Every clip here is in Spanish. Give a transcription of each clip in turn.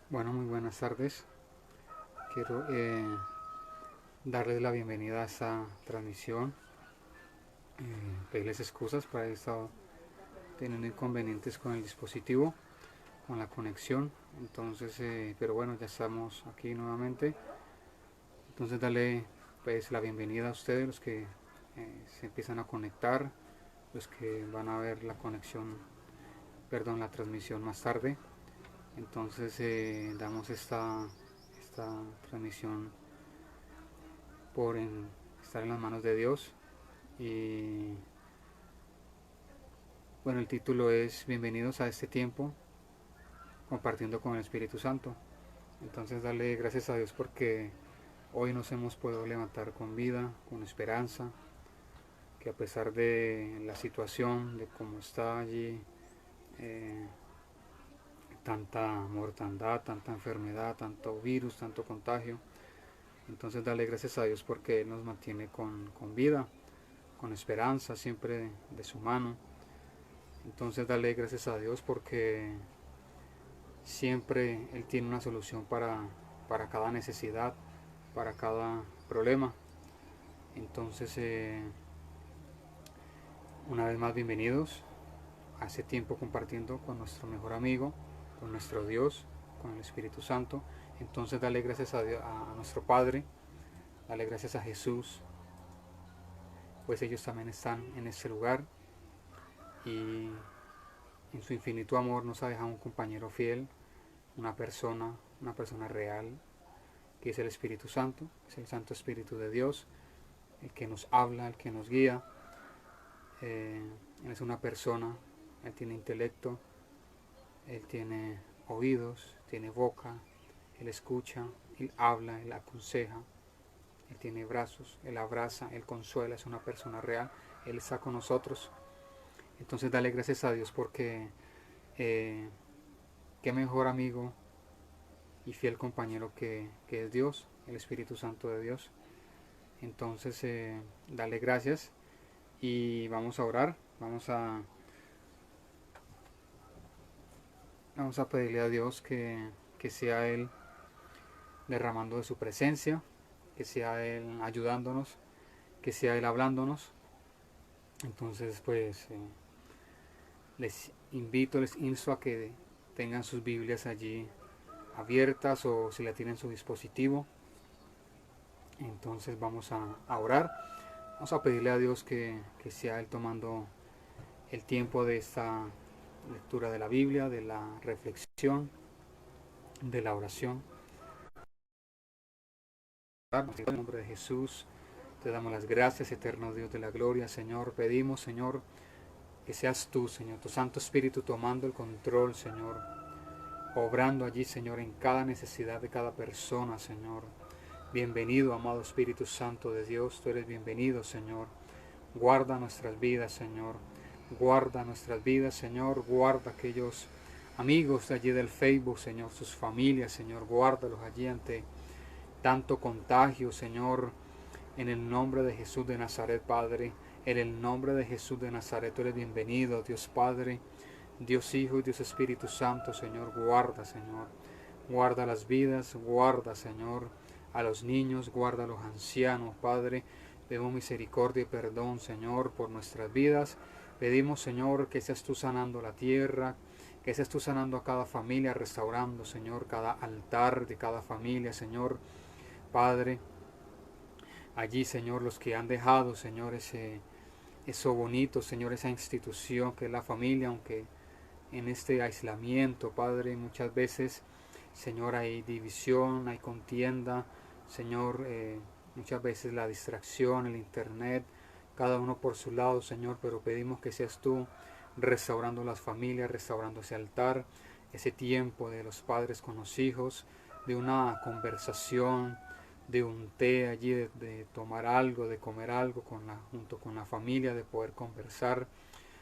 Bueno, muy buenas tardes. Quiero darles la bienvenida a esta transmisión. Pedirles excusas por haber estado teniendo inconvenientes con el dispositivo, con la conexión. Entonces, pero bueno, ya estamos aquí nuevamente. Entonces, darle pues la bienvenida a ustedes, los que se empiezan a conectar, los que van a ver la conexión, perdón, la transmisión más tarde. Entonces, damos esta transmisión estar en las manos de Dios. Y bueno, el título es Bienvenidos a este tiempo compartiendo con el Espíritu Santo. Entonces darle gracias a Dios porque hoy nos hemos podido levantar con vida, con esperanza, que a pesar de la situación, de cómo está allí, eh, tanta mortandad, tanta enfermedad, tanto virus, tanto contagio, entonces darle gracias a Dios porque Él nos mantiene con vida, con esperanza, siempre de su mano. Entonces darle gracias a Dios porque siempre Él tiene una solución para cada necesidad, para cada problema. Entonces, una vez más, bienvenidos a este tiempo compartiendo con nuestro mejor amigo, con nuestro Dios, con el Espíritu Santo. Entonces, dale gracias a, Dios, a nuestro Padre, dale gracias a Jesús, pues ellos también están en este lugar y en su infinito amor nos ha dejado un compañero fiel, una persona real, que es el Espíritu Santo, es el Santo Espíritu de Dios, el que nos habla, el que nos guía. Él es una persona, Él tiene intelecto, Él tiene oídos, tiene boca, Él escucha, Él habla, Él aconseja, Él tiene brazos, Él abraza, Él consuela, es una persona real, Él está con nosotros. Entonces dale gracias a Dios porque eh, qué mejor amigo y fiel compañero que es Dios, el Espíritu Santo de Dios. Entonces dale gracias y vamos a orar, vamos a pedirle a Dios que sea Él derramando de su presencia, que sea Él ayudándonos, que sea Él hablándonos. Entonces, pues les invito, les insto a que tengan sus Biblias allí abiertas o si la tienen en su dispositivo. Entonces vamos a orar, vamos a pedirle a Dios que sea Él tomando el tiempo de esta lectura de la Biblia, de la reflexión, de la oración. En el nombre de Jesús te damos las gracias, eterno Dios de la gloria, Señor. Pedimos, Señor, que seas tú, Señor, tu Santo Espíritu tomando el control, Señor, obrando allí, Señor, en cada necesidad de cada persona, Señor. Bienvenido, amado Espíritu Santo de Dios, tú eres bienvenido, Señor. Guarda nuestras vidas, Señor. Guarda nuestras vidas, Señor. Guarda aquellos amigos de allí del Facebook, Señor, sus familias, Señor. Guárdalos allí ante tanto contagio, Señor. En el nombre de Jesús de Nazaret, Padre. En el nombre de Jesús de Nazaret, tú eres bienvenido, Dios Padre, Dios Hijo y Dios Espíritu Santo, Señor. Guarda, Señor. Guarda las vidas, guarda, Señor, a los niños, guarda a los ancianos, Padre. Pedimos misericordia y perdón, Señor, por nuestras vidas. Pedimos, Señor, que seas tú sanando la tierra, que seas tú sanando a cada familia, restaurando, Señor, cada altar de cada familia, Señor, Padre. Allí, Señor, los que han dejado, Señor, eso bonito, Señor, esa institución que es la familia, aunque en este aislamiento, Padre, muchas veces, Señor, hay división, hay contienda, Señor, muchas veces la distracción, el internet, cada uno por su lado, Señor, pero pedimos que seas tú restaurando las familias, restaurando ese altar, ese tiempo de los padres con los hijos, de una conversación, de un té allí, de tomar algo, de comer algo junto con la familia, de poder conversar.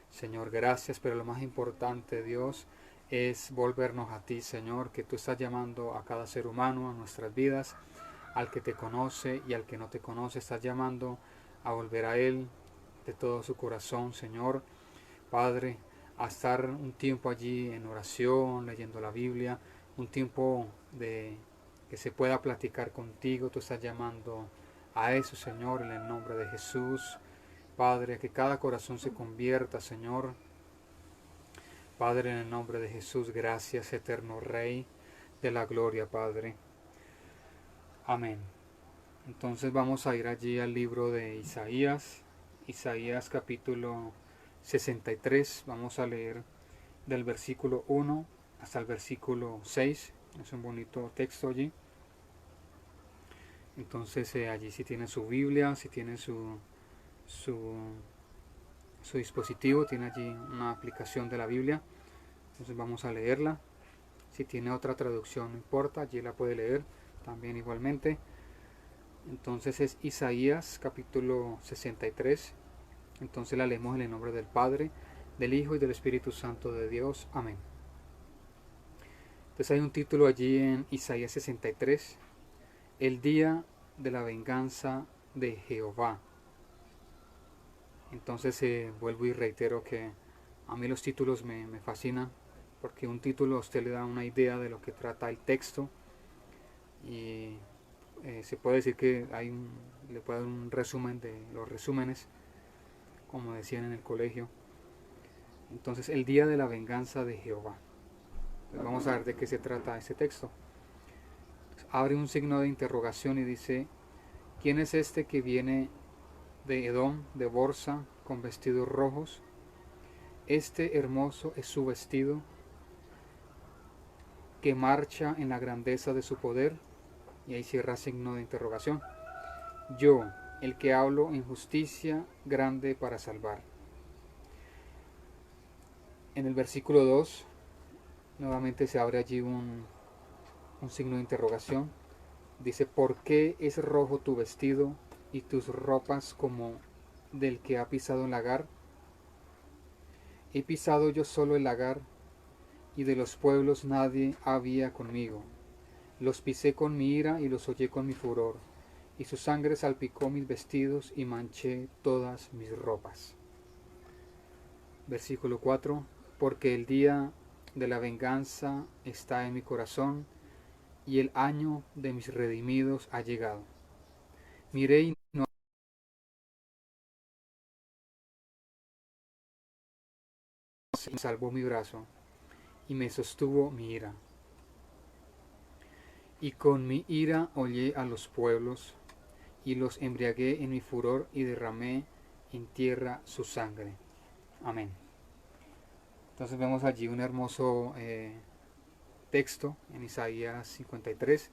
Señor, gracias, pero lo más importante, Dios, es volvernos a ti, Señor, que tú estás llamando a cada ser humano a nuestras vidas, al que te conoce y al que no te conoce, estás llamando a volver a Él de todo su corazón, Señor, Padre, a estar un tiempo allí en oración, leyendo la Biblia, un tiempo de que se pueda platicar contigo. Tú estás llamando a eso, Señor, en el nombre de Jesús. Padre, que cada corazón se convierta, Señor. Padre, en el nombre de Jesús, gracias, eterno Rey de la gloria, Padre. Amén. Entonces vamos a ir allí al libro de Isaías, Isaías capítulo 63, vamos a leer del versículo 1 hasta el versículo 6, es un bonito texto allí. Entonces allí si tiene su Biblia, si tiene su dispositivo, tiene allí una aplicación de la Biblia, entonces vamos a leerla. Si tiene otra traducción no importa, allí la puede leer también igualmente. Entonces es Isaías capítulo 63. Entonces la leemos en el nombre del Padre, del Hijo y del Espíritu Santo de Dios. Amén. Entonces hay un título allí en Isaías 63, el día de la venganza de Jehová. Entonces vuelvo y reitero que a mí los títulos me fascinan, porque un título a usted le da una idea de lo que trata el texto y se puede decir que le puede dar un resumen de los resúmenes, como decían en el colegio. Entonces, el día de la venganza de Jehová. Entonces, vamos a ver de qué se trata este texto. Entonces, abre un signo de interrogación y dice: ¿quién es este que viene de Edom, de Borsa, con vestidos rojos? Este hermoso es su vestido, que marcha en la grandeza de su poder. Y ahí cierra signo de interrogación. Yo, el que hablo en justicia grande para salvar. En el versículo 2, nuevamente se abre allí un signo de interrogación. Dice: ¿por qué es rojo tu vestido y tus ropas como del que ha pisado el lagar? He pisado yo solo el lagar, y de los pueblos nadie había conmigo. Los pisé con mi ira y los hollé con mi furor, y su sangre salpicó mis vestidos y manché todas mis ropas. Versículo 4. Porque el día de la venganza está en mi corazón, y el año de mis redimidos ha llegado. Miré y no salvó mi brazo, y me sostuvo mi ira. Y con mi ira hollé a los pueblos, y los embriagué en mi furor, y derramé en tierra su sangre. Amén. Entonces vemos allí un hermoso texto en Isaías 53,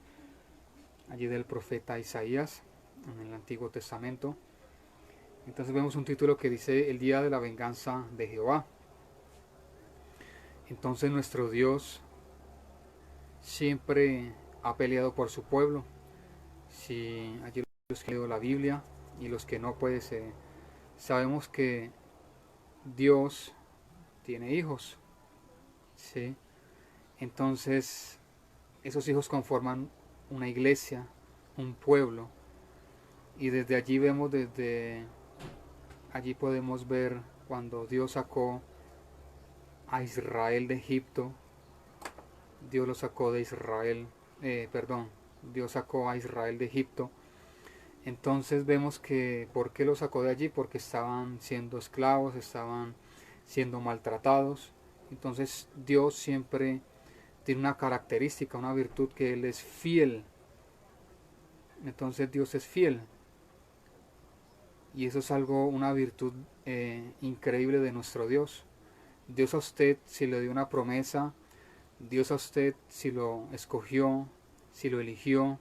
allí del profeta Isaías, en el Antiguo Testamento. Entonces vemos un título que dice: el día de la venganza de Jehová. Entonces nuestro Dios siempre ha peleado por su pueblo. Si allí los que han leído la Biblia y los que no, pues sabemos que Dios tiene hijos, ¿sí? Entonces esos hijos conforman una iglesia, un pueblo, y desde allí allí podemos ver cuando Dios sacó a Israel de Egipto. Dios lo sacó de Israel, Dios sacó a Israel de Egipto. Entonces vemos que ¿por qué lo sacó de allí? Porque estaban siendo esclavos, estaban siendo maltratados. Entonces Dios siempre tiene una característica, una virtud, que Él es fiel. Entonces Dios es fiel. Y eso es una virtud increíble de nuestro Dios. Dios a usted, si le dio una promesa, Dios a usted, si lo escogió, si lo eligió,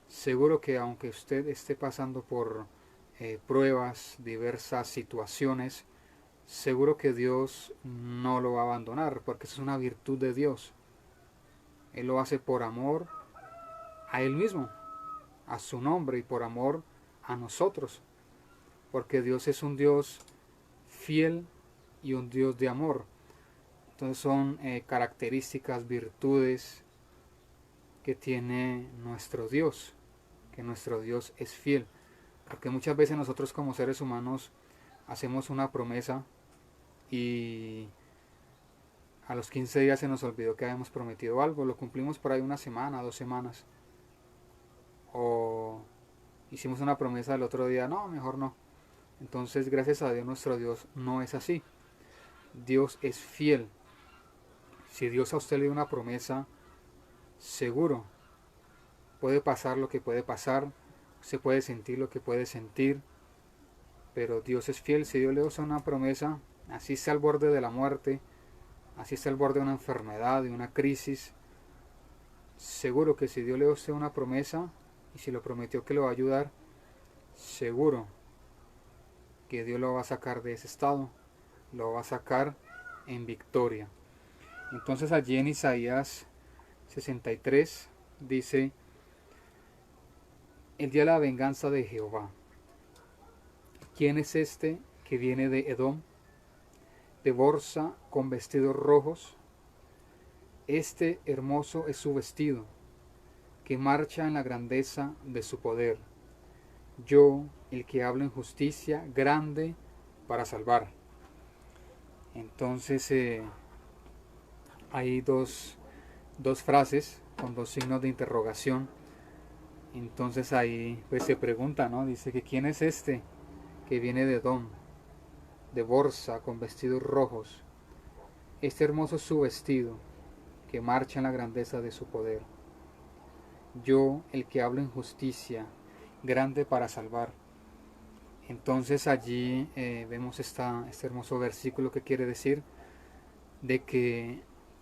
seguro que aunque usted esté pasando por pruebas, diversas situaciones, seguro que Dios no lo va a abandonar, porque eso es una virtud de Dios. Él lo hace por amor a Él mismo, a su nombre, y por amor a nosotros, porque Dios es un Dios fiel y un Dios de amor. Entonces son características, virtudes que tiene nuestro Dios, que nuestro Dios es fiel. Porque muchas veces nosotros como seres humanos hacemos una promesa y A los 15 días se nos olvidó que habíamos prometido algo, lo cumplimos por ahí una semana, 2 semanas. O hicimos una promesa el otro día, no, mejor no. Entonces, gracias a Dios, nuestro Dios no es así. Dios es fiel. Si Dios a usted le dio una promesa, seguro, puede pasar lo que puede pasar, se puede sentir lo que puede sentir, pero Dios es fiel. Si Dios le dio una promesa, así está al borde de la muerte, así está al borde de una enfermedad, de una crisis, seguro que si Dios le dio una promesa, y si lo prometió que lo va a ayudar, seguro que Dios lo va a sacar de ese estado, lo va a sacar en victoria. Entonces allí en Isaías 63 dice: el día de la venganza de Jehová. ¿Quién es este que viene de Edom, de Borsa con vestidos rojos? Este hermoso es su vestido, que marcha en la grandeza de su poder. Yo, el que hablo en justicia, grande para salvar. Entonces hay dos frases con dos signos de interrogación. Entonces ahí pues se pregunta, ¿no? Dice que ¿quién es este que viene de Edom, de Borsa con vestidos rojos? Este hermoso es su vestido, que marcha en la grandeza de su poder. Yo, el que hablo en justicia, grande para salvar. Entonces allí vemos este hermoso versículo que quiere decir de que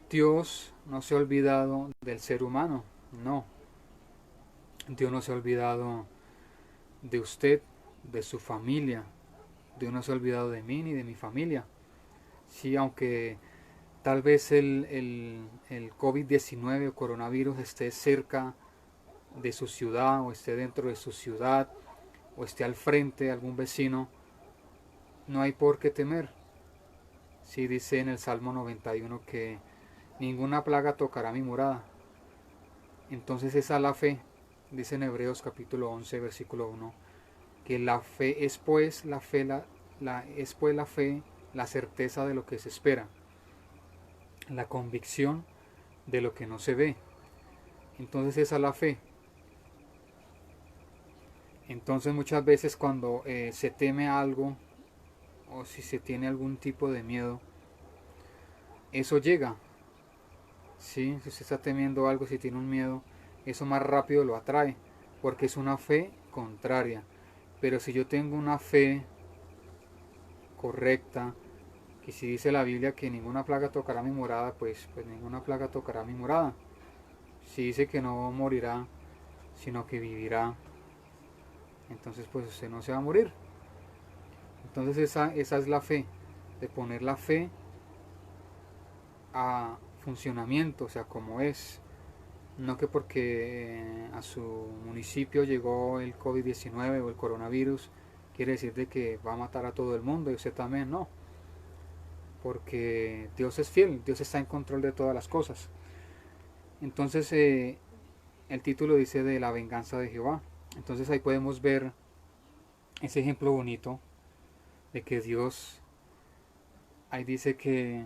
Dios no se ha olvidado del ser humano, no. Dios no se ha olvidado de usted, de su familia. Dios no se ha olvidado de mí ni de mi familia. Sí, aunque tal vez el COVID-19 o coronavirus esté cerca de su ciudad o esté dentro de su ciudad o esté al frente de algún vecino, no hay por qué temer. Sí, dice en el Salmo 91 que ninguna plaga tocará mi morada. Entonces esa es la fe, dice en Hebreos capítulo 11 versículo 1, que la fe es pues la fe, la certeza de lo que se espera, la convicción de lo que no se ve. Entonces esa es la fe. Entonces muchas veces cuando se teme algo o si se tiene algún tipo de miedo, eso llega. ¿Sí? Si usted está temiendo algo, si tiene un miedo, eso más rápido lo atrae, porque es una fe contraria. Pero si yo tengo una fe correcta, que si dice la Biblia que ninguna plaga tocará mi morada, pues ninguna plaga tocará mi morada. Si dice que no morirá, sino que vivirá, entonces pues usted no se va a morir. Entonces esa es la fe, de poner la fe a funcionamiento, o sea, como es. No que porque a su municipio llegó el COVID-19 o el coronavirus, quiere decir de que va a matar a todo el mundo y usted también, no. Porque Dios es fiel, Dios está en control de todas las cosas. Entonces el título dice de la venganza de Jehová. Entonces ahí podemos ver ese ejemplo bonito de que Dios, ahí dice que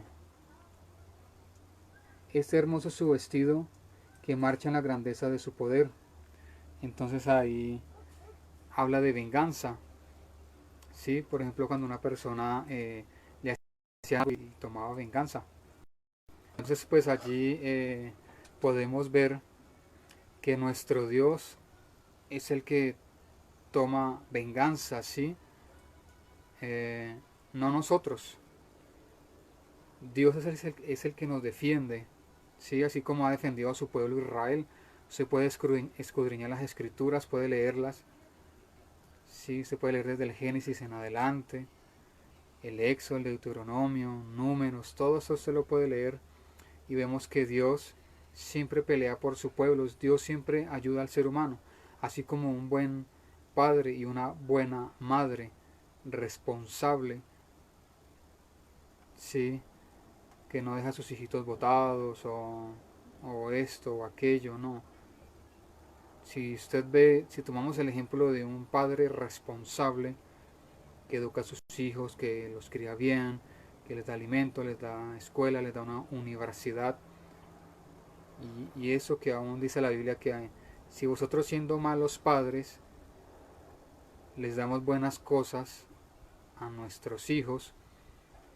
este hermoso es su vestido, que marcha en la grandeza de su poder. Entonces ahí habla de venganza. ¿Sí? Por ejemplo, cuando una persona le hacía algo y tomaba venganza. Entonces pues allí podemos ver que nuestro Dios es el que toma venganza, ¿sí? No nosotros. Dios es el que nos defiende, ¿sí? Así como ha defendido a su pueblo Israel. Se puede escudriñar las escrituras, puede leerlas, ¿sí? Se puede leer desde el Génesis en adelante, el Éxodo, el Deuteronomio, Números, todo eso se lo puede leer y vemos que Dios siempre pelea por su pueblo, Dios siempre ayuda al ser humano, así como un buen padre y una buena madre responsable, ¿sí? Que no deja a sus hijitos botados o esto o aquello, no. Si usted ve, si tomamos el ejemplo de un padre responsable que educa a sus hijos, que los cría bien, que les da alimento, les da escuela, les da una universidad. Y eso que aún dice la Biblia que si vosotros siendo malos padres les damos buenas cosas a nuestros hijos,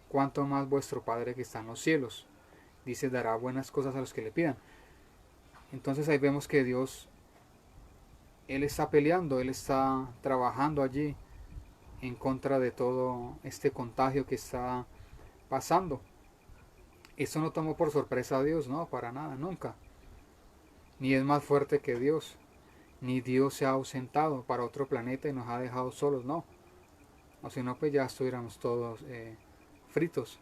cuánto más vuestro Padre que está en los cielos, dice, dará buenas cosas a los que le pidan. Entonces ahí vemos que Dios, Él está peleando, Él está trabajando allí en contra de todo este contagio que está pasando. Eso no tomó por sorpresa a Dios, no, para nada, nunca. Ni es más fuerte que Dios, ni Dios se ha ausentado para otro planeta y nos ha dejado solos, no. O si no, pues ya estuviéramos todos fritos.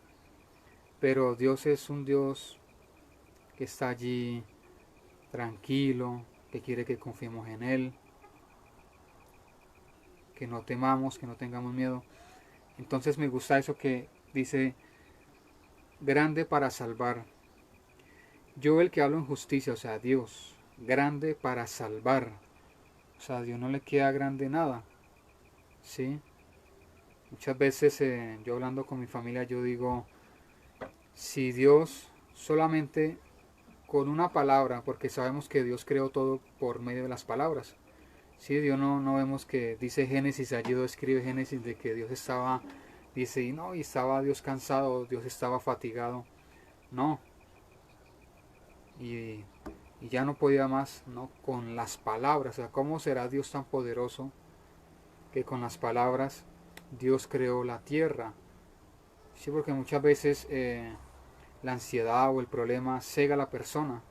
Pero Dios es un Dios que está allí tranquilo, que quiere que confiemos en Él, que no temamos, que no tengamos miedo. Entonces me gusta eso que dice, grande para salvar. Yo el que hablo en justicia, o sea, Dios, grande para salvar. O sea, a Dios no le queda grande nada. ¿Sí? Muchas veces yo hablando con mi familia, yo digo, si Dios solamente con una palabra, porque sabemos que Dios creó todo por medio de las palabras. Sí, Dios no vemos que dice Génesis, allí escribe Génesis de que Dios estaba, dice, y no, y estaba Dios cansado, Dios estaba fatigado. No. Y ya no podía más, ¿no? Con las palabras. O sea, ¿cómo será Dios tan poderoso que con las palabras Dios creó la tierra? Sí, porque muchas veces la ansiedad o el problema cega a la persona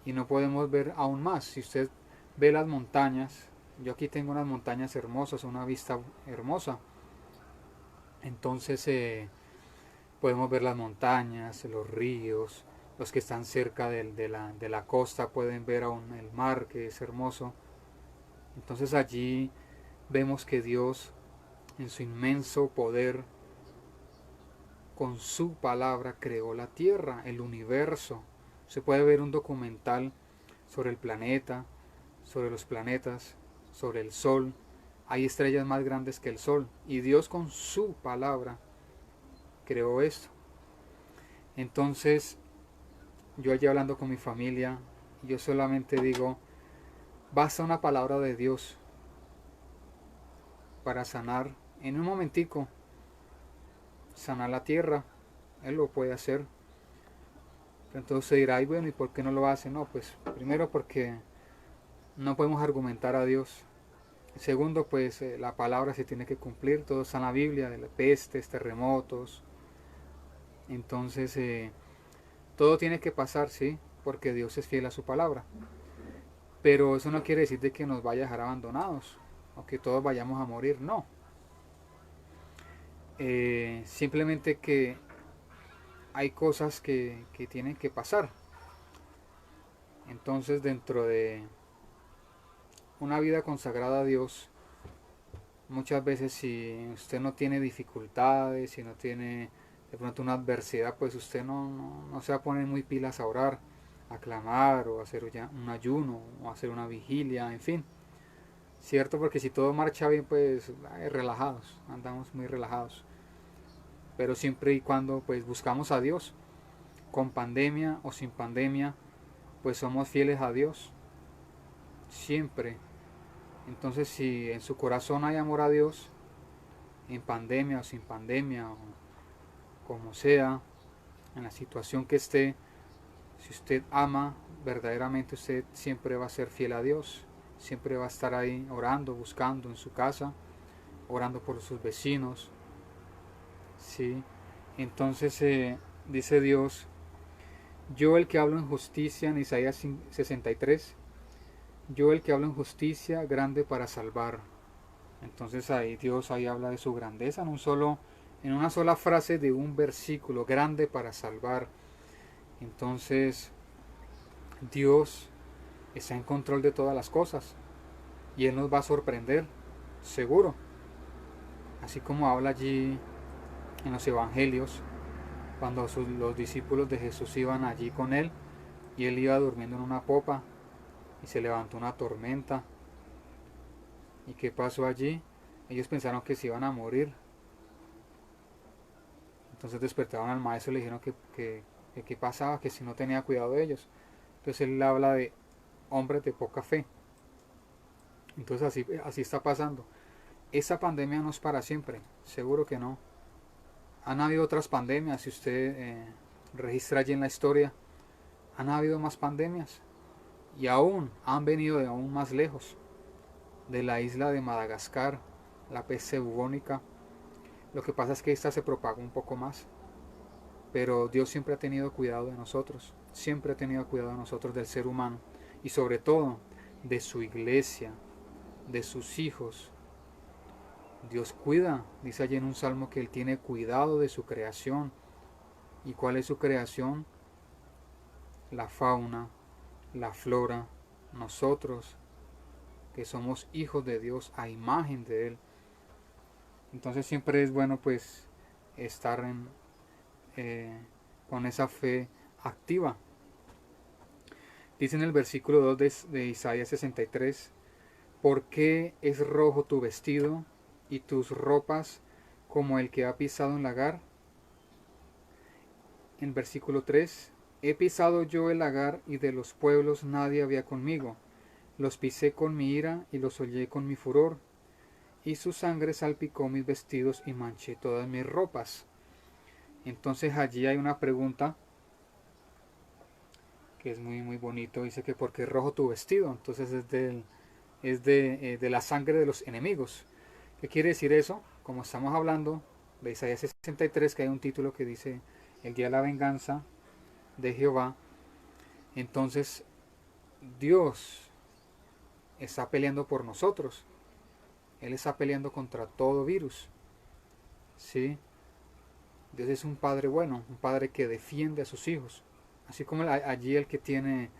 y no podemos ver aún más. Si usted ve las montañas, yo aquí tengo unas montañas hermosas, una vista hermosa. Entonces podemos ver las montañas, los ríos, los que están cerca de la costa pueden ver aún el mar, que es hermoso. Entonces allí vemos que Dios en su inmenso poder con su palabra creó la tierra, el universo. Se puede ver un documental sobre el planeta, sobre los planetas, sobre el sol. Hay estrellas más grandes que el sol y Dios con su palabra creó esto. Entonces yo allí hablando con mi familia, yo solamente digo, basta una palabra de Dios para sanar en un momentico, sanar la tierra. Él lo puede hacer. Entonces se dirá, ay, bueno, ¿y por qué no lo hace? No, pues primero porque no podemos argumentar a Dios. Segundo, pues la palabra se tiene que cumplir, todo está en la Biblia, de las pestes, terremotos. Entonces todo tiene que pasar, sí, porque Dios es fiel a su palabra. Pero eso no quiere decir de que nos vaya a dejar abandonados o que todos vayamos a morir, no. Simplemente que hay cosas que tienen que pasar. Entonces dentro de una vida consagrada a Dios, muchas veces si usted no tiene dificultades, si no tiene de pronto una adversidad, pues usted no se va a poner muy pilas a orar, a clamar o a hacer un ayuno o a hacer una vigilia, en fin. Cierto, porque si todo marcha bien, pues relajados, andamos muy relajados. Pero siempre y cuando pues buscamos a Dios, con pandemia o sin pandemia, pues somos fieles a Dios, siempre. Entonces si en su corazón hay amor a Dios, en pandemia o sin pandemia, o como sea, en la situación que esté, si usted ama verdaderamente, usted siempre va a ser fiel a Dios, siempre va a estar ahí orando, buscando en su casa, orando por sus vecinos. ¿Sí? Entonces dice Dios, yo el que hablo en justicia, en Isaías 63, yo el que hablo en justicia, grande para salvar. Entonces ahí Dios ahí habla de su grandeza en una sola frase de un versículo, grande para salvar. Entonces Dios está en control de todas las cosas y Él nos va a sorprender, seguro. Así como habla allí en los evangelios, cuando los discípulos de Jesús iban allí con Él y Él iba durmiendo en una popa y se levantó una tormenta. ¿Y qué pasó allí? Ellos pensaron que se iban a morir. Entonces despertaron al maestro y le dijeron que qué pasaba, que si no tenía cuidado de ellos. Entonces él habla de hombres de poca fe. Entonces así está pasando. Esa pandemia no es para siempre, seguro que no. Han habido otras pandemias, si usted registra allí en la historia, han habido más pandemias y aún han venido de aún más lejos, de la isla de Madagascar, la peste bubónica. Lo que pasa es que esta se propagó un poco más, pero Dios siempre ha tenido cuidado de nosotros, siempre ha tenido cuidado de nosotros, del ser humano, y sobre todo de su iglesia, de sus hijos. Dios cuida, dice allí en un salmo que Él tiene cuidado de su creación. ¿Y cuál es su creación? La fauna, la flora, nosotros, que somos hijos de Dios a imagen de Él. Entonces siempre es bueno pues estar con esa fe activa. Dice en el versículo 2 de Isaías 63, ¿por qué es rojo tu vestido y tus ropas como el que ha pisado un lagar? En versículo 3, he pisado yo el lagar y de los pueblos nadie había conmigo. Los pisé con mi ira y los hollé con mi furor, y su sangre salpicó mis vestidos y manché todas mis ropas. Entonces allí hay una pregunta que es muy bonito. Dice que ¿por qué es rojo tu vestido? Entonces de la sangre de los enemigos. ¿Qué quiere decir eso? Como estamos hablando de Isaías 63, que hay un título que dice el día de la venganza de Jehová. Entonces Dios está peleando por nosotros. Él está peleando contra todo virus. ¿Sí? Dios es un padre bueno, un padre que defiende a sus hijos. Así como allí el que tiene,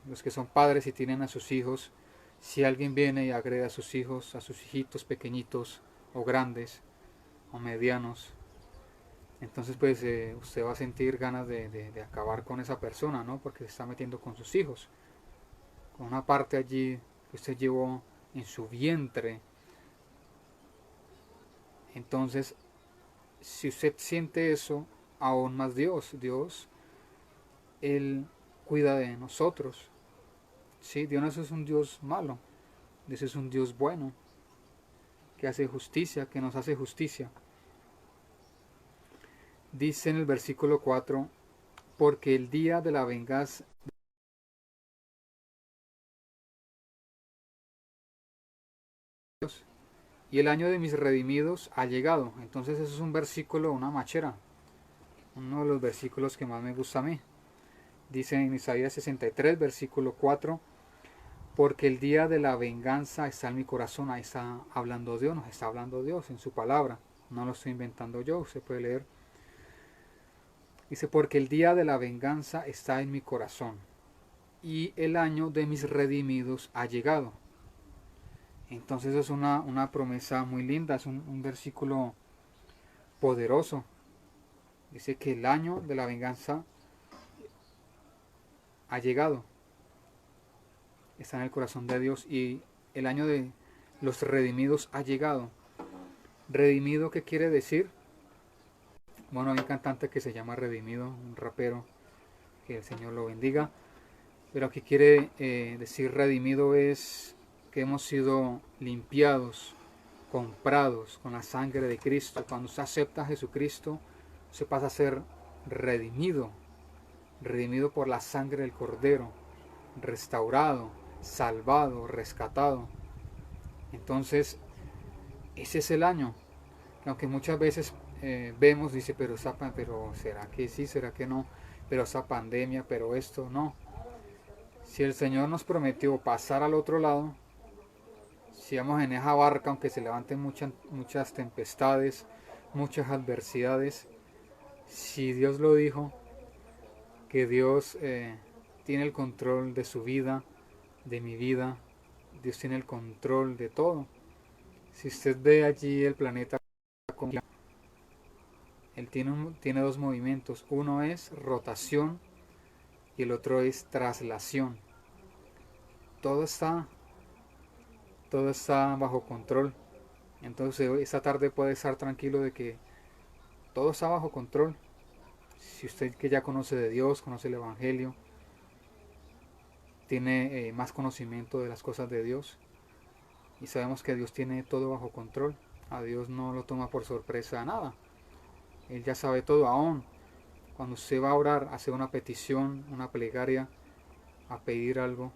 los que son padres y tienen a sus hijos, si alguien viene y agrede a sus hijos, a sus hijitos pequeñitos o grandes o medianos, entonces pues usted va a sentir ganas de acabar con esa persona, ¿no? Porque se está metiendo con sus hijos, con una parte allí que usted llevó en su vientre. Entonces, si usted siente eso, aún más Dios, Él cuida de nosotros. Sí, Dios no es un Dios malo, Dios es un Dios bueno, que hace justicia, que nos hace justicia. Dice en el versículo 4, porque el día de la venganza y el año de mis redimidos ha llegado. Entonces eso es un versículo, una machera, uno de los versículos que más me gusta a mí. Dice en Isaías 63, versículo 4, porque el día de la venganza está en mi corazón. Ahí está hablando Dios, nos está hablando Dios en su palabra, no lo estoy inventando yo, usted puede leer. Dice, porque el día de la venganza está en mi corazón y el año de mis redimidos ha llegado. Entonces es una promesa muy linda, es un versículo poderoso. Dice que el año de la venganza ha llegado, está en el corazón de Dios, y el año de los redimidos ha llegado. ¿Redimido qué quiere decir? Bueno, hay un cantante que se llama Redimido, un rapero, que el Señor lo bendiga. Pero aquí quiere decir redimido es que hemos sido limpiados, comprados con la sangre de Cristo. Cuando usted acepta a Jesucristo, se pasa a ser redimido, redimido por la sangre del Cordero, restaurado, salvado, rescatado. Entonces, ese es el año. Aunque muchas veces vemos, dice, pero ¿será que sí? ¿Será que no? Pero esa pandemia, pero esto, no. Si el Señor nos prometió pasar al otro lado, si vamos en esa barca, aunque se levanten muchas tempestades, muchas adversidades, si Dios lo dijo, que Dios tiene el control de su vida, de mi vida, Dios tiene el control de todo. Si usted ve allí el planeta, él tiene dos movimientos, uno es rotación y el otro es traslación. Todo está bajo control. Entonces esta tarde puede estar tranquilo de que todo está bajo control. Si usted que ya conoce de Dios, conoce el Evangelio, tiene más conocimiento de las cosas de Dios, y sabemos que Dios tiene todo bajo control. A Dios no lo toma por sorpresa nada. Él ya sabe todo. Aún cuando usted va a orar, a hacer una petición, una plegaria, a pedir algo,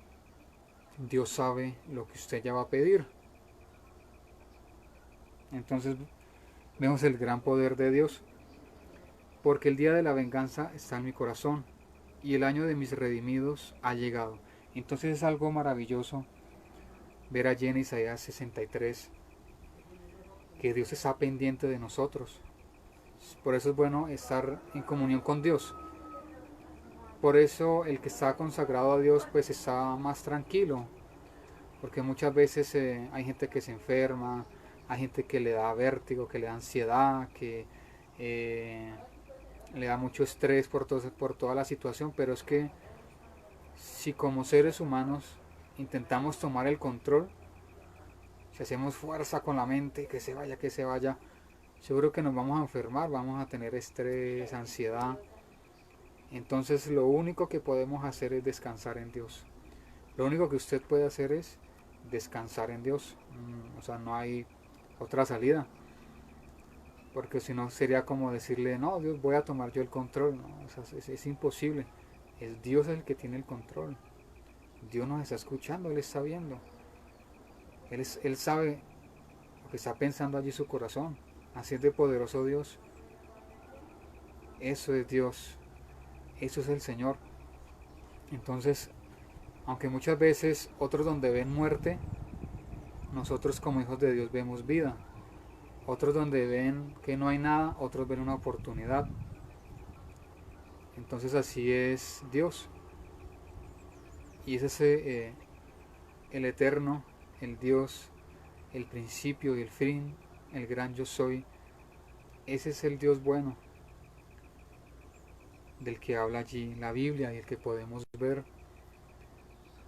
Dios sabe lo que usted ya va a pedir. Entonces vemos el gran poder de Dios, porque el día de la venganza está en mi corazón y el año de mis redimidos ha llegado. Entonces es algo maravilloso ver allí en Isaías 63 que Dios está pendiente de nosotros. Por eso es bueno estar en comunión con Dios. Por eso el que está consagrado a Dios pues está más tranquilo, porque muchas veces hay gente que se enferma, hay gente que le da vértigo, que le da ansiedad, que le da mucho estrés por toda la situación, pero es que si como seres humanos intentamos tomar el control, si hacemos fuerza con la mente, que se vaya, seguro que nos vamos a enfermar, vamos a tener estrés, ansiedad. Entonces lo único que podemos hacer es descansar en Dios. Lo único que usted puede hacer es descansar en Dios. O sea, no hay otra salida. Porque si no sería como decirle, no, Dios, voy a tomar yo el control. No, o sea, es imposible. Es Dios el que tiene el control. Dios nos está escuchando, Él está viendo. Él sabe lo que está pensando allí su corazón. Así es de poderoso Dios. Eso es Dios. Eso es el Señor. Entonces, aunque muchas veces otros donde ven muerte, nosotros como hijos de Dios vemos vida. Otros donde ven que no hay nada, otros ven una oportunidad. Entonces así es Dios. Y es ese el eterno, el Dios, el principio y el fin, el gran yo soy. Ese es el Dios bueno, del que habla allí la Biblia y el que podemos ver.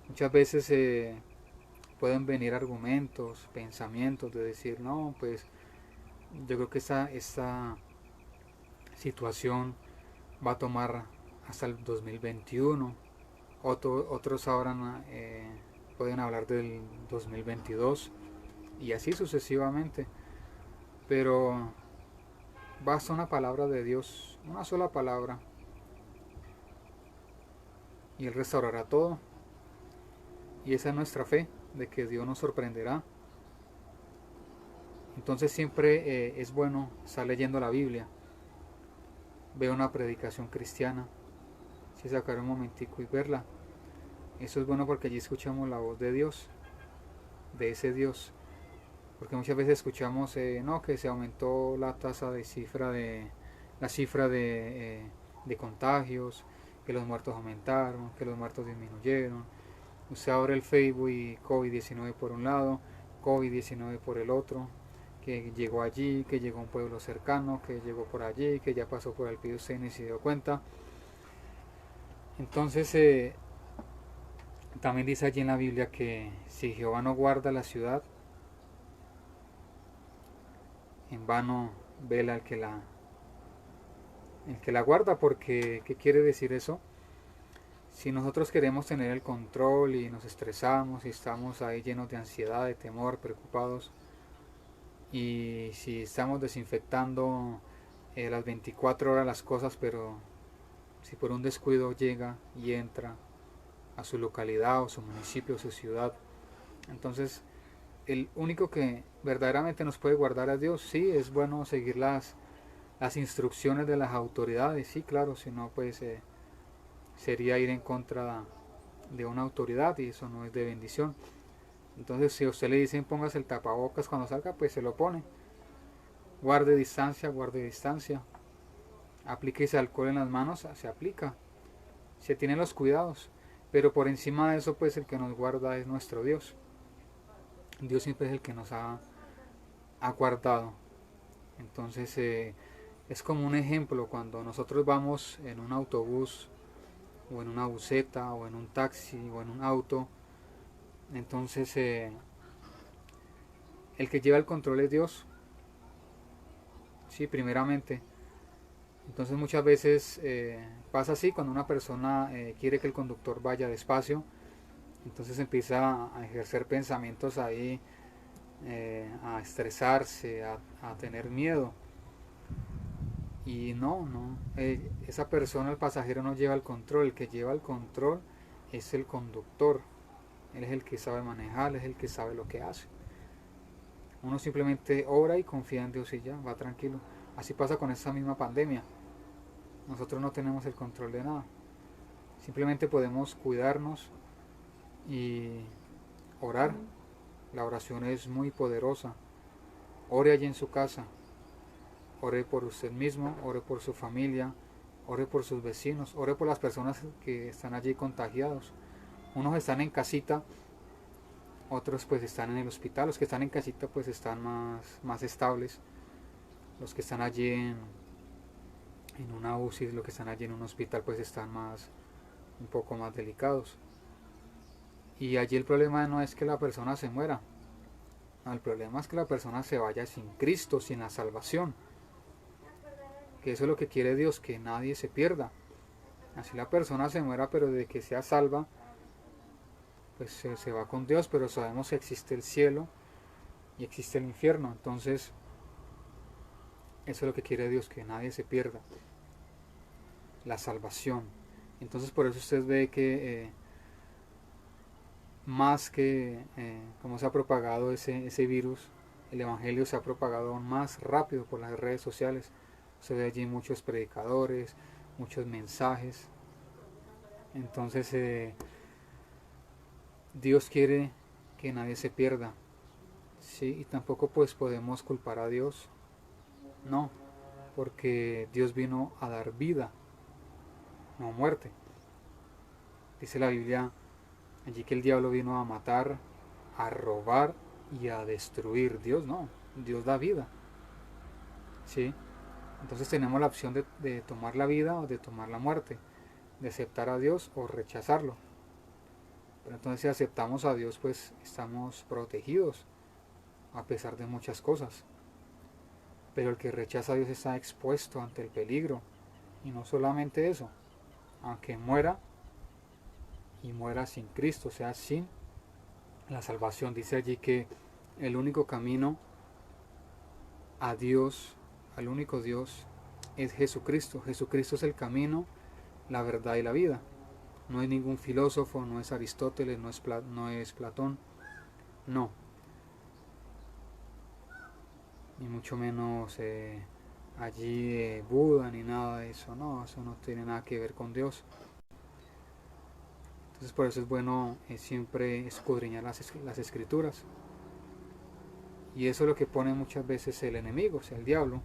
Muchas veces pueden venir argumentos, pensamientos de decir, no, pues yo creo que esta situación va a tomar hasta el 2021. Otros ahora pueden hablar del 2022 y así sucesivamente. Pero basta una palabra de Dios, una sola palabra, y Él restaurará todo. Y esa es nuestra fe, de que Dios nos sorprenderá. Entonces siempre es bueno estar leyendo la Biblia, ver una predicación cristiana, si sacar un momentico y verla. Eso es bueno porque allí escuchamos la voz de Dios, de ese Dios. Porque muchas veces escuchamos no, que se aumentó la tasa de la cifra de contagios, que los muertos aumentaron, que los muertos disminuyeron. Usted abre el Facebook y COVID-19 por un lado, COVID-19 por el otro, que llegó allí, que llegó a un pueblo cercano, que llegó por allí, que ya pasó por el pie usted ni se dio cuenta. Entonces también dice allí en la Biblia que si Jehová no guarda la ciudad, en vano vela el que la guarda. Porque ¿qué quiere decir eso? Si nosotros queremos tener el control y nos estresamos y estamos ahí llenos de ansiedad, de temor, preocupados, y si estamos desinfectando las 24 horas las cosas, pero si por un descuido llega y entra a su localidad o su municipio o su ciudad, entonces el único que verdaderamente nos puede guardar es Dios. Sí, es bueno seguir las instrucciones de las autoridades, sí, claro, si no pues sería ir en contra de una autoridad y eso no es de bendición. Entonces si a usted le dicen póngase el tapabocas cuando salga, pues se lo pone. Guarde distancia. Aplíquese alcohol en las manos, se aplica. Se tienen los cuidados. Pero por encima de eso pues el que nos guarda es nuestro Dios. Dios siempre es el que nos ha guardado. Entonces es como un ejemplo cuando nosotros vamos en un autobús o en una buseta o en un taxi o en un auto. Entonces el que lleva el control es Dios. Sí, primeramente. Entonces muchas veces pasa así cuando una persona quiere que el conductor vaya despacio, entonces empieza a ejercer pensamientos ahí, a estresarse, a tener miedo. Y no, esa persona, el pasajero no lleva el control, el que lleva el control es el conductor, él es el que sabe manejar, es el que sabe lo que hace. Uno simplemente ora y confía en Dios y ya, va tranquilo. Así pasa con esta misma pandemia. Nosotros no tenemos el control de nada. Simplemente podemos cuidarnos y orar. La oración es muy poderosa. Ore allí en su casa. Ore por usted mismo, ore por su familia, ore por sus vecinos, ore por las personas que están allí contagiados. Unos están en casita, otros pues están en el hospital. Los que están en casita pues están más estables. Los que están allí en una UCI, los que están allí en un hospital pues están un poco más delicados. Y allí el problema no es que la persona se muera, no, el problema es que la persona se vaya sin Cristo, sin la salvación. Que eso es lo que quiere Dios, que nadie se pierda. Así la persona se muera, pero de que sea salva, pues se va con Dios, pero sabemos que existe el cielo y existe el infierno. Entonces, eso es lo que quiere Dios, que nadie se pierda. La salvación. Entonces, por eso usted ve que más que como se ha propagado ese virus, el Evangelio se ha propagado aún más rápido por las redes sociales. Se ve allí muchos predicadores, muchos mensajes. Entonces Dios quiere que nadie se pierda. Sí, y tampoco pues podemos culpar a Dios. No, porque Dios vino a dar vida, no muerte. Dice la Biblia allí que el diablo vino a matar, a robar y a destruir. Dios no, Dios da vida. ¿Sí? Entonces tenemos la opción de tomar la vida o de tomar la muerte, de aceptar a Dios o rechazarlo. Pero entonces si aceptamos a Dios pues estamos protegidos a pesar de muchas cosas. Pero el que rechaza a Dios está expuesto ante el peligro. Y no solamente eso, aunque muera y muera sin Cristo, o sea, sin la salvación. Dice allí que el único camino a Dios, al único Dios, es Jesucristo. Jesucristo es el camino, la verdad y la vida. No es ningún filósofo, no es Aristóteles, no es Platón, no. Ni mucho menos allí Buda ni nada de eso, no, eso no tiene nada que ver con Dios. Entonces por eso es bueno siempre escudriñar las escrituras. Y eso es lo que pone muchas veces el enemigo, o sea, el diablo.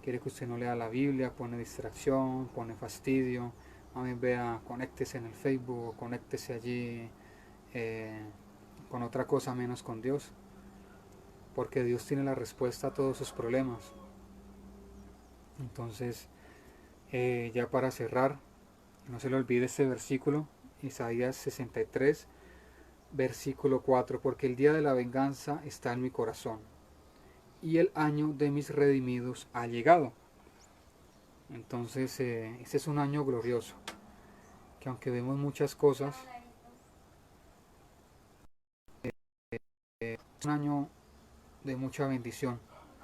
Quiere que usted no lea la Biblia, pone distracción, pone fastidio. A mí vea, conéctese en el Facebook, conéctese allí con otra cosa menos con Dios. Porque Dios tiene la respuesta a todos sus problemas. Entonces, ya para cerrar, no se le olvide este versículo, Isaías 63, versículo 4, porque el día de la venganza está en mi corazón y el año de mis redimidos ha llegado. Entonces, este es un año glorioso, que aunque vemos muchas cosas, es un año de mucha bendición,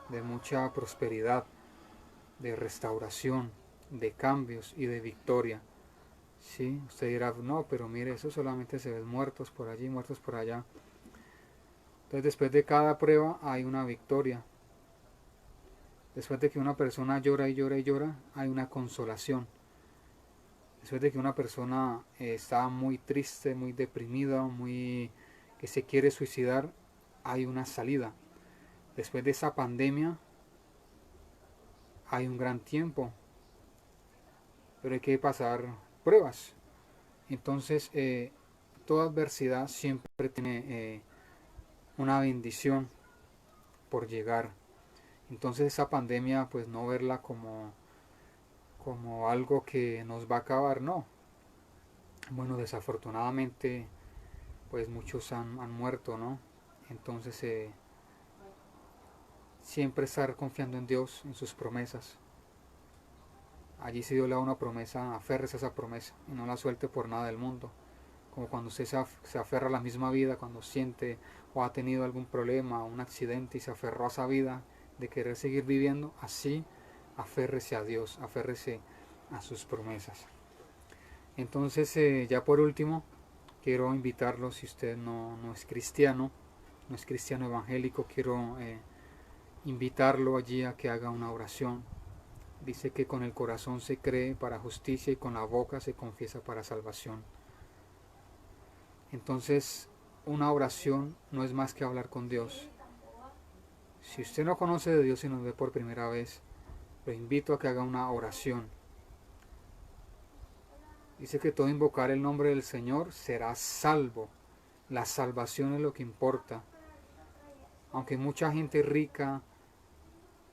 de mucha prosperidad, de restauración, de cambios y de victoria. Sí, usted dirá, no, pero mire, eso solamente se ven muertos por allí, muertos por allá. Entonces después de cada prueba hay una victoria. Después de que una persona llora y llora y llora, hay una consolación. Después de que una persona está muy triste, muy deprimida, que se quiere suicidar, hay una salida. Después de esa pandemia hay un gran tiempo, pero hay que pasar pruebas. Entonces, toda adversidad siempre tiene una bendición por llegar. Entonces esa pandemia, pues no verla como algo que nos va a acabar, no. Bueno, desafortunadamente, pues muchos han muerto, ¿no? Entonces, siempre estar confiando en Dios, en sus promesas. allí si Dios le da una promesa, aférrese a esa promesa y no la suelte por nada del mundo. Como cuando usted se aferra a la misma vida, cuando siente o ha tenido algún problema, un accidente y se aferró a esa vida de querer seguir viviendo, así aférrese a Dios, aférrese a sus promesas. Entonces, ya por último, quiero invitarlo, si usted no es cristiano, no es cristiano evangélico, quiero invitarlo allí a que haga una oración. Dice que con el corazón se cree para justicia y con la boca se confiesa para salvación. Entonces, una oración no es más que hablar con Dios. Si usted no conoce de Dios y nos ve por primera vez, lo invito a que haga una oración. Dice que todo invocar el nombre del Señor será salvo. La salvación es lo que importa. Aunque mucha gente rica,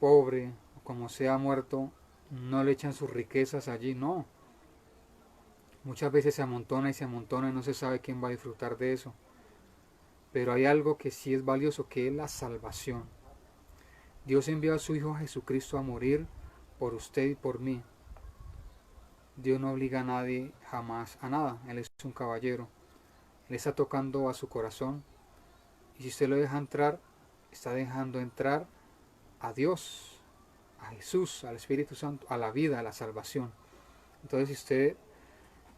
pobre, como sea muerto, no le echan sus riquezas allí, no. Muchas veces se amontona y no se sabe quién va a disfrutar de eso. Pero hay algo que sí es valioso, que es la salvación. Dios envió a su Hijo Jesucristo a morir por usted y por mí. Dios no obliga a nadie jamás a nada. Él es un caballero. Él está tocando a su corazón. Y si usted lo deja entrar, está dejando entrar a Dios, a Jesús, al Espíritu Santo, a la vida, a la salvación. Entonces, si usted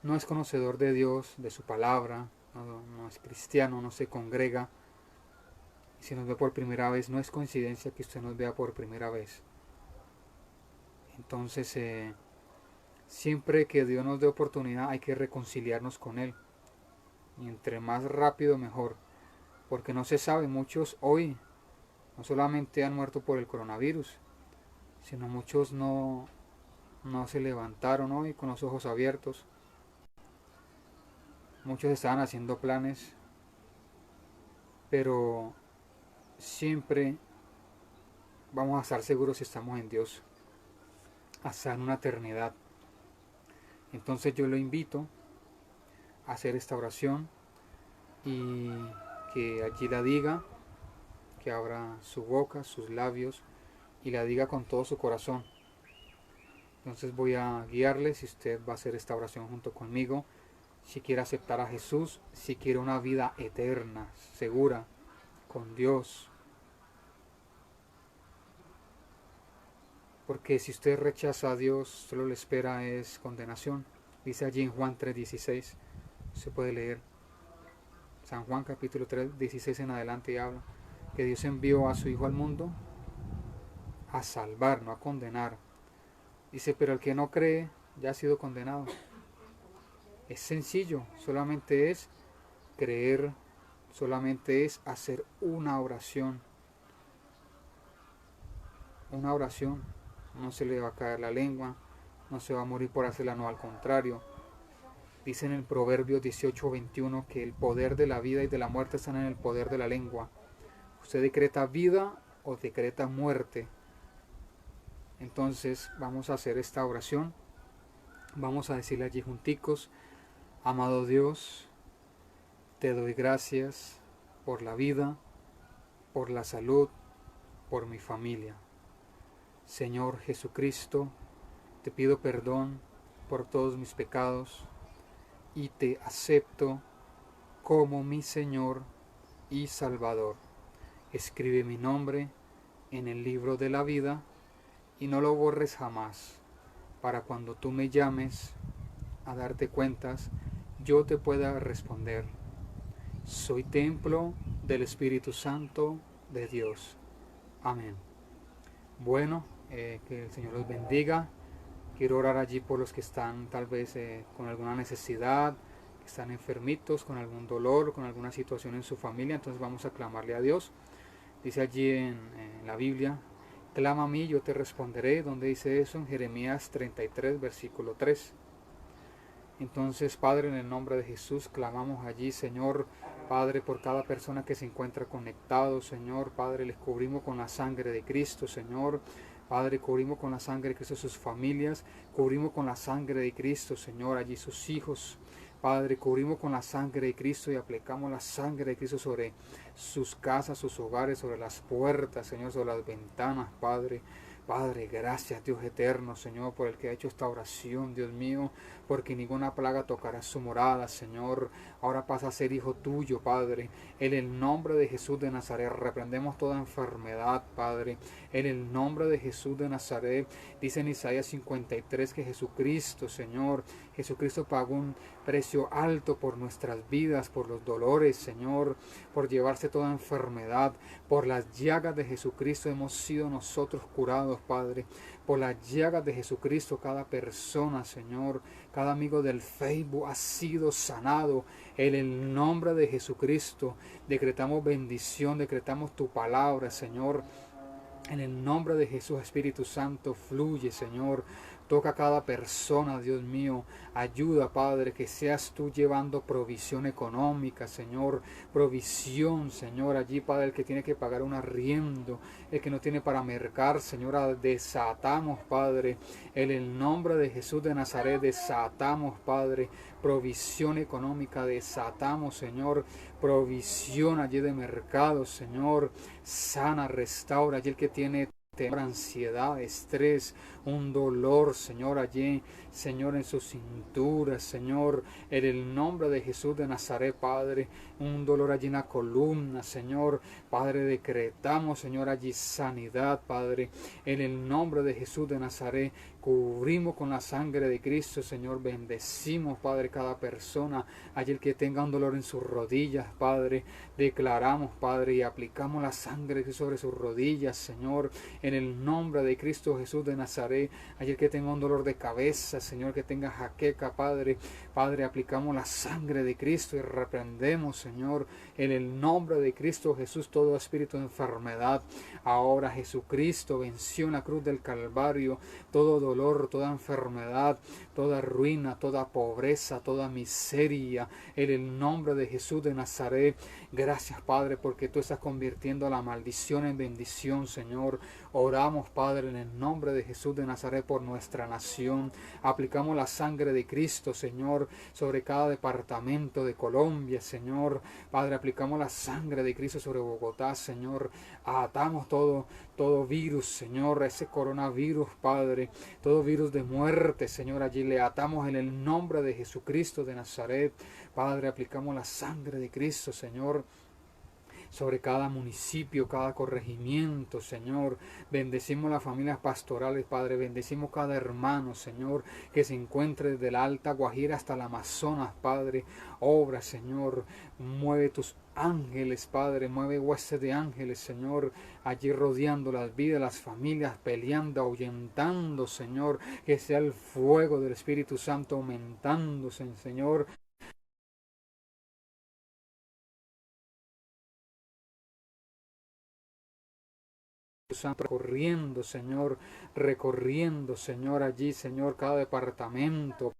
no es conocedor de Dios, de su palabra, no es cristiano, no se congrega, y si nos ve por primera vez, no es coincidencia que usted nos vea por primera vez. Entonces, siempre que Dios nos dé oportunidad, hay que reconciliarnos con Él. Y entre más rápido, mejor. Porque no se sabe, muchos hoy no solamente han muerto por el coronavirus, sino muchos no se levantaron hoy con los ojos abiertos. Muchos estaban haciendo planes, pero siempre vamos a estar seguros si estamos en Dios, hasta en una eternidad. Entonces yo lo invito a hacer esta oración y que allí la diga, que abra su boca, sus labios y la diga con todo su corazón. Entonces voy a guiarle si usted va a hacer esta oración junto conmigo, si quiere aceptar a Jesús, si quiere una vida eterna, segura, con Dios. Porque si usted rechaza a Dios, solo le espera es condenación. Dice allí en Juan 3:16, se puede leer. San Juan capítulo 3:16 en adelante y habla que Dios envió a su Hijo al mundo a salvar, no a condenar. Dice, pero el que no cree ya ha sido condenado. Es sencillo, solamente es creer, solamente es hacer una oración. Una oración. No se le va a caer la lengua, no se va a morir por hacerla, no, al contrario. Dice en el Proverbio 18:21 que el poder de la vida y de la muerte están en el poder de la lengua. Usted decreta vida o decreta muerte. Entonces vamos a hacer esta oración. Vamos a decirle allí junticos: amado Dios, te doy gracias por la vida, por la salud, por mi familia. Señor Jesucristo, te pido perdón por todos mis pecados y te acepto como mi Señor y Salvador. Escribe mi nombre en el libro de la vida y no lo borres jamás, para cuando tú me llames a darte cuentas, yo te pueda responder: soy templo del Espíritu Santo de Dios. Amén. Bueno, que el Señor los bendiga. Quiero orar allí por los que están tal vez con alguna necesidad, que están enfermitos, con algún dolor, con alguna situación en su familia. Entonces vamos a clamarle a Dios. Dice allí en la Biblia: clama a mí, yo te responderé. ¿Dónde dice eso? En Jeremías 33, versículo 3. Entonces, Padre, en el nombre de Jesús, clamamos allí, Señor, Padre, por cada persona que se encuentra conectado, Señor, Padre, les cubrimos con la sangre de Cristo, Señor. Padre, cubrimos con la sangre de Cristo sus familias, cubrimos con la sangre de Cristo, Señor, allí sus hijos. Padre, cubrimos con la sangre de Cristo y aplicamos la sangre de Cristo sobre sus casas, sus hogares, sobre las puertas, Señor, sobre las ventanas, Padre. Padre, gracias Dios eterno, Señor, por el que ha hecho esta oración, Dios mío, porque ninguna plaga tocará su morada, Señor. Ahora pasa a ser hijo tuyo, Padre. En el nombre de Jesús de Nazaret reprendemos toda enfermedad, Padre. En el nombre de Jesús de Nazaret, dice en Isaías 53 que Jesucristo, Señor, Jesucristo pagó un precio alto por nuestras vidas, por los dolores, Señor, por llevarse toda enfermedad. Por las llagas de Jesucristo hemos sido nosotros curados, Padre. Por las llagas de Jesucristo cada persona, Señor, cada amigo del Facebook ha sido sanado. En el nombre de Jesucristo decretamos bendición, decretamos tu palabra, Señor. En el nombre de Jesús, Espíritu Santo, fluye, Señor. Toca a cada persona, Dios mío. Ayuda, Padre, que seas tú llevando provisión económica, Señor. Provisión, Señor. Allí, Padre, el que tiene que pagar un arriendo, el que no tiene para mercar, Señor, desatamos, Padre. En el nombre de Jesús de Nazaret, desatamos, Padre. Provisión económica, desatamos, Señor. Provisión allí de mercado, Señor. Sana, restaura allí el que tiene temor, ansiedad, estrés, un dolor, Señor, allí, Señor, en su cintura, Señor, en el nombre de Jesús de Nazaret, Padre, un dolor allí en la columna, Señor, Padre, decretamos, Señor, allí sanidad, Padre, en el nombre de Jesús de Nazaret, cubrimos con la sangre de Cristo, Señor, bendecimos, Padre, cada persona, allí el que tenga un dolor en sus rodillas, Padre, declaramos, Padre, y aplicamos la sangre sobre sus rodillas, Señor, en el nombre de Cristo Jesús de Nazaret, allí el que tenga un dolor de cabeza, Señor, que tenga jaqueca, Padre, Padre, aplicamos la sangre de Cristo y reprendemos, Señor, en el nombre de Cristo Jesús, todo espíritu de enfermedad. Ahora Jesucristo venció en la cruz del Calvario todo dolor, toda enfermedad, toda ruina, toda pobreza, toda miseria, en el nombre de Jesús de Nazaret. Gracias, Padre, porque tú estás convirtiendo la maldición en bendición, Señor. Oramos, Padre, en el nombre de Jesús de Nazaret por nuestra nación. Aplicamos la sangre de Cristo, Señor, sobre cada departamento de Colombia, Señor. Padre, aplicamos la sangre de Cristo sobre Bogotá, Señor. Atamos todo virus, Señor, ese coronavirus, Padre, todo virus de muerte, Señor, allí le atamos en el nombre de Jesucristo de Nazaret. Padre, aplicamos la sangre de Cristo, Señor, sobre cada municipio, cada corregimiento, Señor. Bendecimos las familias pastorales, Padre. Bendecimos cada hermano, Señor, que se encuentre desde la Alta Guajira hasta el Amazonas, Padre. Obra, Señor. Mueve tus ángeles, Padre. Mueve huestes de ángeles, Señor, allí rodeando las vidas, las familias, peleando, ahuyentando, Señor. Que sea el fuego del Espíritu Santo aumentándose, Señor. Santo, recorriendo, Señor, allí, Señor, cada departamento.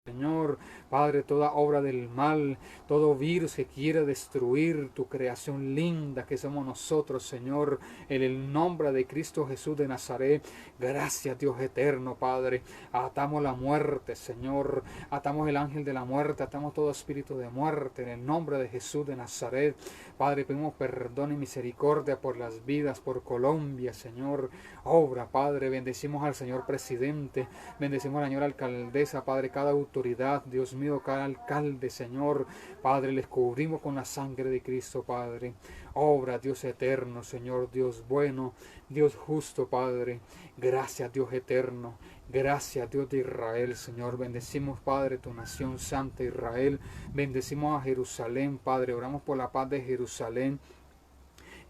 Señor, Padre, toda obra del mal, todo virus que quiere destruir tu creación linda que somos nosotros, Señor, en el nombre de Cristo Jesús de Nazaret. Gracias, Dios eterno, Padre. Atamos la muerte, Señor. Atamos el ángel de la muerte, atamos todo espíritu de muerte en el nombre de Jesús de Nazaret. Padre, pedimos perdón y misericordia por las vidas, por Colombia, Señor. Obra, Padre, bendecimos al señor presidente, bendecimos a la señora alcaldesa, Padre, cada autoridad, Dios mío, cada alcalde, Señor, Padre, les cubrimos con la sangre de Cristo, Padre. Obra, Dios eterno, Señor, Dios bueno, Dios justo, Padre. Gracias, Dios eterno. Gracias, Dios de Israel, Señor. Bendecimos, Padre, tu nación santa, Israel. Bendecimos a Jerusalén, Padre. Oramos por la paz de Jerusalén.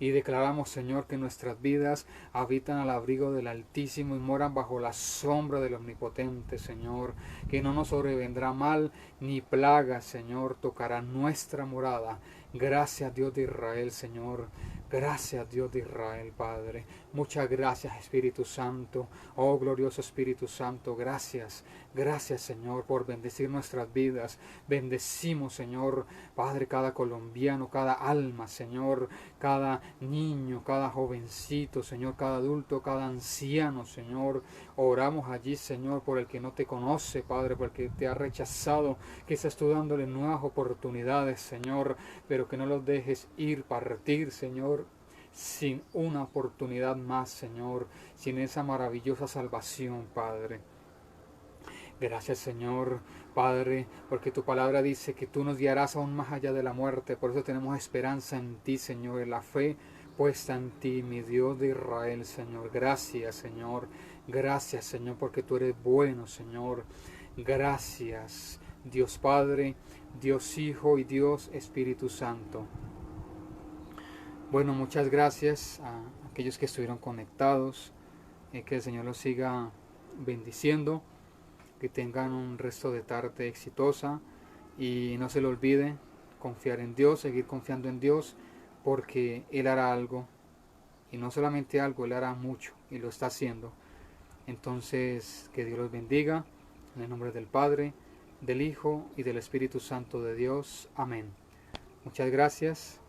Y declaramos, Señor, que nuestras vidas habitan al abrigo del Altísimo y moran bajo la sombra del Omnipotente, Señor. Que no nos sobrevendrá mal ni plaga, Señor, tocará nuestra morada. Gracias, Dios de Israel, Señor. Gracias, Dios de Israel, Padre. Muchas gracias, Espíritu Santo. Oh, glorioso Espíritu Santo, gracias. Gracias, Señor, por bendecir nuestras vidas. Bendecimos, Señor, Padre, cada colombiano, cada alma, Señor, cada niño, cada jovencito, Señor, cada adulto, cada anciano, Señor. Oramos allí, Señor, por el que no te conoce, Padre, por el que te ha rechazado, que estás tú dándole nuevas oportunidades, Señor, pero que no los dejes ir, partir, Señor. sin una oportunidad más, Señor, sin esa maravillosa salvación, Padre. Gracias, Señor, Padre, porque tu palabra dice que tú nos guiarás aún más allá de la muerte. Por eso tenemos esperanza en ti, Señor, en la fe puesta en ti, mi Dios de Israel, Señor. Gracias, Señor. Gracias, Señor, porque tú eres bueno, Señor. Gracias, Dios Padre, Dios Hijo y Dios Espíritu Santo. Bueno, muchas gracias a aquellos que estuvieron conectados. Que el Señor los siga bendiciendo. Que tengan un resto de tarde exitosa. Y no se le olvide confiar en Dios, seguir confiando en Dios, porque Él hará algo. Y no solamente algo, Él hará mucho. Y lo está haciendo. Entonces, que Dios los bendiga. En el nombre del Padre, del Hijo y del Espíritu Santo de Dios. Amén. Muchas gracias.